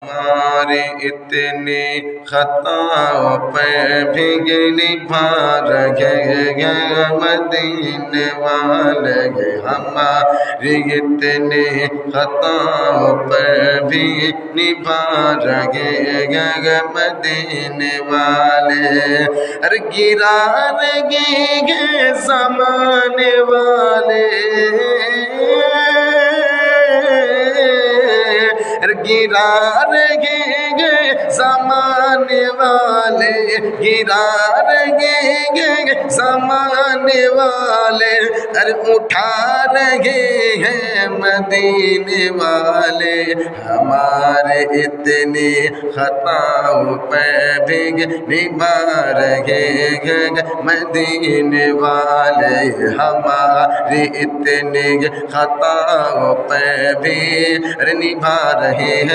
हमारी इतनी खताओं पे भी निभा रहे मदीने वाले। हमारी इतनी खताओं पे भी निभा रहे मदीने वाले। अरे गिरा रहे ज़माने वाले, गिरा रहे ज़माने वाले, गिरा रहे ज़माने वाले। अरे उठा रहे हैं मदीने वाले। हमारे इतनी खताओं पे भी निभा रहे हैं मदीने वाले। हमारी इतनी खताओं पे भी निभा रहे हैं।